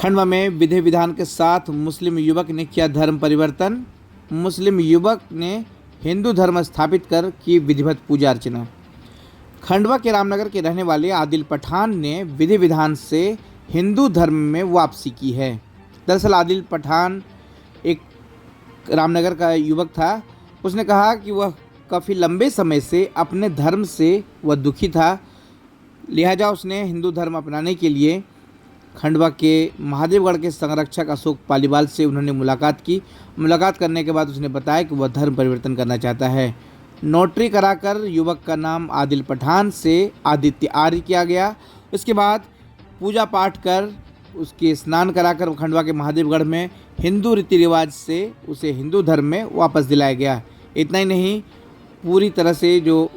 खंडवा में विधि विधान के साथ मुस्लिम युवक ने किया धर्म परिवर्तन। मुस्लिम युवक ने हिंदू धर्म स्थापित कर की विधिवत पूजा अर्चना। खंडवा के रामनगर के रहने वाले आदिल पठान ने विधि विधान से हिंदू धर्म में वापसी की है। दरअसल आदिल पठान एक रामनगर का युवक था। उसने कहा कि वह काफ़ी लंबे समय से अपने धर्म से वह दुखी था, लिहाजा उसने हिंदू धर्म अपनाने के लिए खंडवा के महादेवगढ़ के संरक्षक अशोक पालीवाल से उन्होंने मुलाकात की। मुलाकात करने के बाद उसने बताया कि वह धर्म परिवर्तन करना चाहता है। नोटरी कराकर युवक का नाम आदिल पठान से आदित्य आर्य किया गया। इसके बाद पूजा पाठ कर उसके स्नान कराकर खंडवा के महादेवगढ़ में हिंदू रीति रिवाज से उसे हिंदू धर्म में वापस दिलाया गया। इतना ही नहीं, पूरी तरह से जो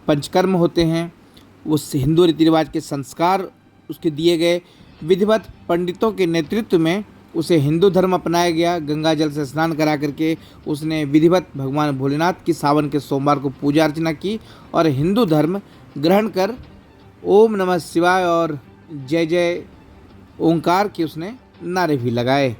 पंचकर्म होते हैं उस हिंदू रीति रिवाज के संस्कार उसके दिए गए। विधिवत पंडितों के नेतृत्व में उसे हिंदू धर्म अपनाया गया। गंगा जल से स्नान करा करके उसने विधिवत भगवान भोलेनाथ की सावन के सोमवार को पूजा अर्चना की और हिंदू धर्म ग्रहण कर ओम नमः शिवाय और जय जय ओंकार के उसने नारे भी लगाए।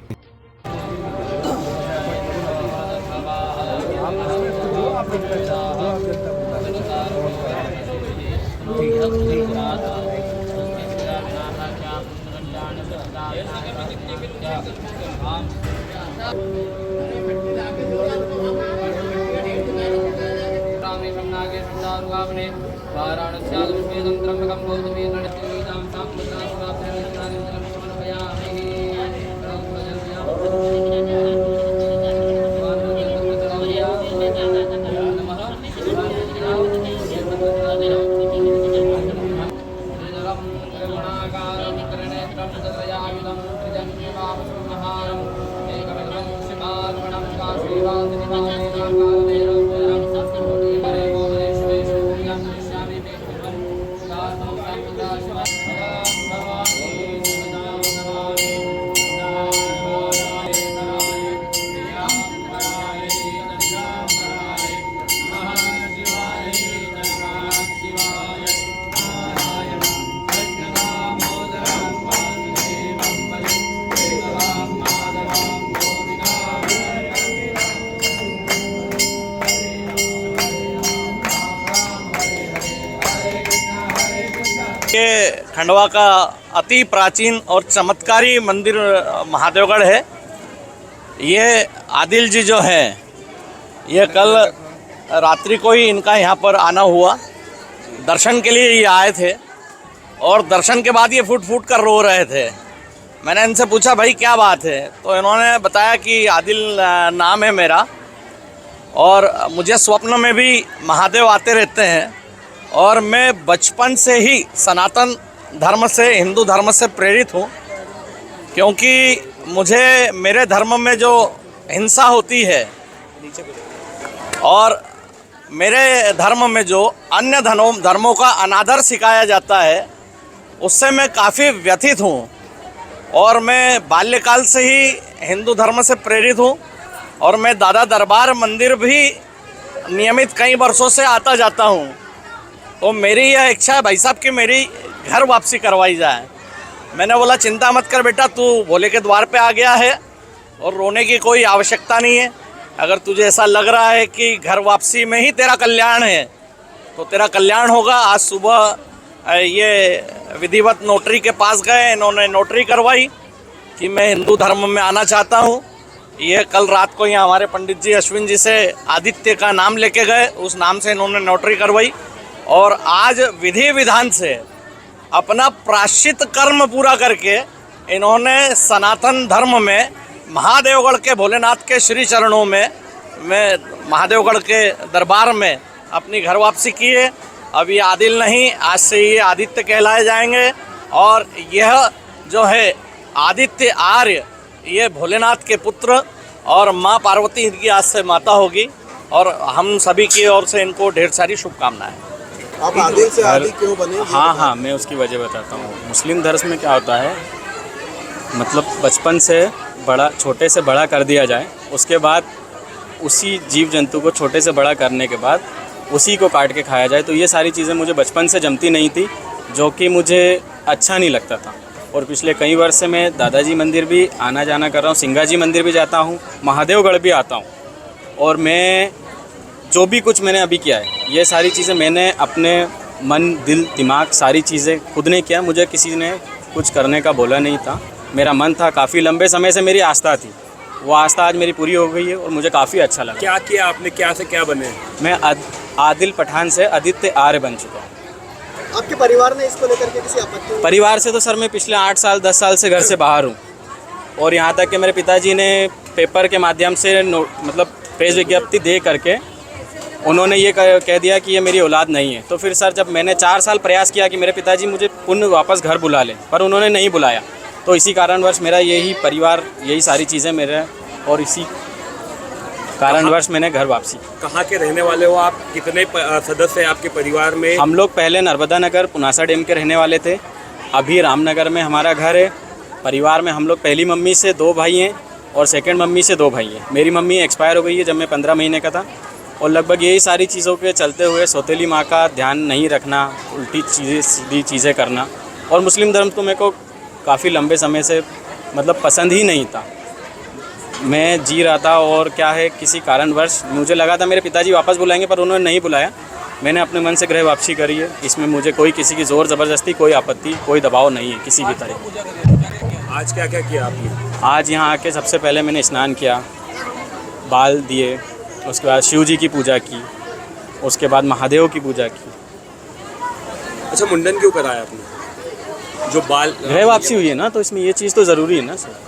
ये खंडवा का अति प्राचीन और चमत्कारी मंदिर महादेवगढ़ है। ये आदिल जी जो है, ये कल रात्रि को ही इनका यहाँ पर आना हुआ। दर्शन के लिए ये आए थे और दर्शन के बाद ये फूट फूट कर रो रहे थे। मैंने इनसे पूछा भाई क्या बात है, तो इन्होंने बताया कि आदिल नाम है मेरा और मुझे स्वप्न में भी महादेव आते रहते हैं और मैं बचपन से ही सनातन धर्म से, हिंदू धर्म से प्रेरित हूँ, क्योंकि मुझे मेरे धर्म में जो हिंसा होती है और मेरे धर्म में जो अन्य धर्मों का अनादर सिखाया जाता है, उससे मैं काफ़ी व्यथित हूँ। और मैं बाल्यकाल से ही हिंदू धर्म से प्रेरित हूँ और मैं दादा दरबार मंदिर भी नियमित कई वर्षों से आता जाता हूँ। तो मेरी यह इच्छा है भाई साहब कि मेरी घर वापसी करवाई जाए। मैंने बोला चिंता मत कर बेटा, तू भोले के द्वार पे आ गया है और रोने की कोई आवश्यकता नहीं है। अगर तुझे ऐसा लग रहा है कि घर वापसी में ही तेरा कल्याण है तो तेरा कल्याण होगा। आज सुबह ये विधिवत नोटरी के पास गए, इन्होंने नोटरी करवाई कि मैं हिंदू धर्म में आना चाहता हूँ। ये कल रात को यहाँ हमारे पंडित जी अश्विन जी से आदित्य का नाम लेके गए, उस नाम से इन्होंने नोटरी करवाई और आज विधि विधान से अपना प्रायश्चित कर्म पूरा करके इन्होंने सनातन धर्म में महादेवगढ़ के भोलेनाथ के श्री चरणों में महादेवगढ़ के दरबार में अपनी घर वापसी की है। अब ये आदिल नहीं, आज से ये आदित्य कहलाए जाएंगे और यह जो है आदित्य आर्य, ये भोलेनाथ के पुत्र और माँ पार्वती इनकी आज से माता होगी और हम सभी की ओर से इनको ढेर सारी शुभकामनाएं। आप आदिल से आदि क्यों बने? हाँ, मैं उसकी वजह बताता हूँ। मुस्लिम धर्म में क्या होता है, मतलब बचपन से बड़ा, छोटे से बड़ा कर दिया जाए, उसके बाद उसी जीव जंतु को छोटे से बड़ा करने के बाद उसी को काट के खाया जाए। तो ये सारी चीज़ें मुझे बचपन से जमती नहीं थी, जो कि मुझे अच्छा नहीं लगता था। और पिछले कई वर्ष से मैं दादाजी मंदिर भी आना जाना कर रहा हूँ, सिंगा जी मंदिर भी जाता हूँ, महादेवगढ़ भी आता हूँ। और मैं जो भी कुछ मैंने अभी किया है, ये सारी चीज़ें मैंने अपने मन, दिल, दिमाग सारी चीज़ें खुद ने किया। मुझे किसी ने कुछ करने का बोला नहीं था। मेरा मन था, काफ़ी लंबे समय से मेरी आस्था थी, वो आस्था आज मेरी पूरी हो गई है और मुझे काफ़ी अच्छा लगा। क्या किया आपने, क्या से क्या बने? मैं आदिल पठान से आदित्य आर्य बन चुका हूँ। आपके परिवार ने इसको लेकर के किसी आपत्ति? परिवार से तो सर मैं पिछले 8 साल 10 साल से घर से बाहर हूँ, और यहाँ तक कि मेरे पिताजी ने पेपर के माध्यम से मतलब प्रेस विज्ञप्ति दे करके उन्होंने ये कह दिया कि ये मेरी औलाद नहीं है। तो फिर सर जब मैंने 4 साल प्रयास किया कि मेरे पिताजी मुझे पुनः वापस घर बुला लें, पर उन्होंने नहीं बुलाया। तो इसी कारणवश मेरा यही परिवार, यही सारी चीज़ें मेरे, और इसी कारणवश मैंने घर वापसी। कहाँ के रहने वाले हो आप? कितने सदस्य हैं आपके परिवार में? हम लोग पहले नर्मदा नगर पुनासा डैम के रहने वाले थे, अभी रामनगर में हमारा घर है। परिवार में हम लोग पहली मम्मी से 2 भाई हैं और सेकंड मम्मी से 2 भाई हैं। मेरी मम्मी एक्सपायर हो गई है जब मैं 15 महीने का था, और लगभग यही सारी चीज़ों के चलते हुए सौतेली माँ का ध्यान नहीं रखना, उल्टी चीज़ें सीधी चीज़ें करना, और मुस्लिम धर्म तो मेरे को काफ़ी लंबे समय से मतलब पसंद ही नहीं था। मैं जी रहा था, और क्या है, किसी कारणवश मुझे लगा था मेरे पिताजी वापस बुलाएंगे, पर उन्होंने नहीं बुलाया। मैंने अपने मन से गृह वापसी करी है। इसमें मुझे कोई किसी की ज़ोर ज़बरदस्ती, कोई आपत्ति, कोई दबाव नहीं है किसी भी तरह। आज क्या क्या किया आपने? आज यहाँ आके सबसे पहले मैंने स्नान किया, बाल दिए, उसके बाद शिव जी की पूजा की, उसके बाद महादेव की पूजा की। अच्छा, मुंडन क्यों कराया आपने? जो बाल गृह वापसी हुई है ना, तो इसमें ये चीज़ तो ज़रूरी है ना सर।